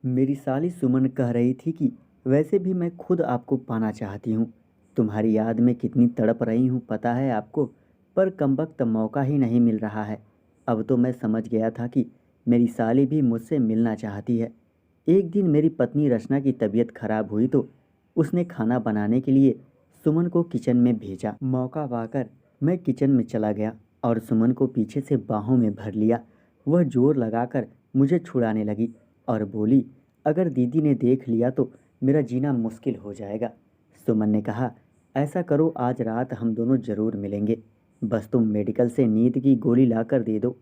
मेरी साली सुमन कह रही थी कि वैसे भी मैं खुद आपको पाना चाहती हूँ। तुम्हारी याद में कितनी तड़प रही हूँ पता है आपको, पर कमबख्त मौका ही नहीं मिल रहा है। अब तो मैं समझ गया था कि मेरी साली भी मुझसे मिलना चाहती है। एक दिन मेरी पत्नी रचना की तबीयत खराब हुई तो उसने खाना बनाने के लिए सुमन को किचन में भेजा। मौका पाकर मैं किचन में चला गया और सुमन को पीछे से बाहों में भर लिया। वह जोर लगाकर मुझे छुड़ाने लगी और बोली, अगर दीदी ने देख लिया तो मेरा जीना मुश्किल हो जाएगा। सुमन ने कहा, ऐसा करो आज रात हम दोनों ज़रूर मिलेंगे। बस तुम मेडिकल से नींद की गोली लाकर दे दो।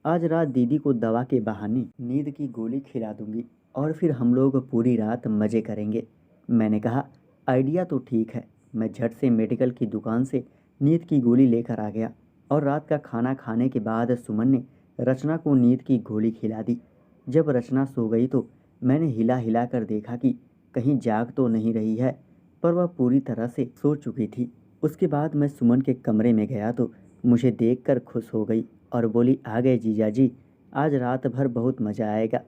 आज रात दीदी को दवा के बहाने नींद की गोली खिला दूंगी और फिर हम लोग पूरी रात मज़े करेंगे। मैंने कहा, आइडिया तो ठीक है। मैं झट से मेडिकल की दुकान से नींद की गोली लेकर आ गया और रात का खाना खाने के बाद सुमन ने रचना को नींद की गोली खिला दी। जब रचना सो गई तो मैंने हिला हिला कर देखा कि कहीं जाग तो नहीं रही है, पर वह पूरी तरह से सो चुकी थी। उसके बाद मैं सुमन के कमरे में गया तो मुझे देखकर खुश हो गई और बोली, आ गए जीजाजी, आज रात भर बहुत मज़ा आएगा।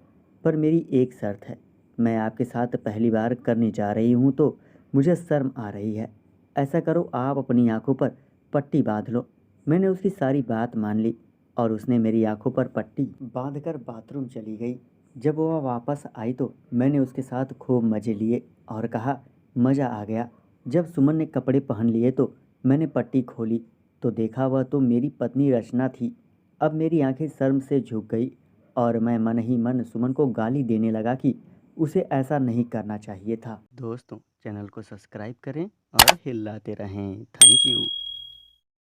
पर मेरी एक शर्त है, मैं आपके साथ पहली बार करने जा रही हूँ तो मुझे शर्म आ रही है। ऐसा करो आप अपनी आंखों पर पट्टी बांध लो। मैंने उसकी सारी बात मान ली और उसने मेरी आंखों पर पट्टी बांधकर बाथरूम चली गई। जब वह वापस आई तो मैंने उसके साथ खूब मज़े लिए और कहा, मज़ा आ गया। जब सुमन ने कपड़े पहन लिए तो मैंने पट्टी खोली तो देखा वह तो मेरी पत्नी रचना थी। अब मेरी आंखें शर्म से झुक गई और मैं मन ही मन सुमन को गाली देने लगा कि उसे ऐसा नहीं करना चाहिए था। दोस्तों, चैनल को सब्सक्राइब करें और हिलाते रहें। Thank you.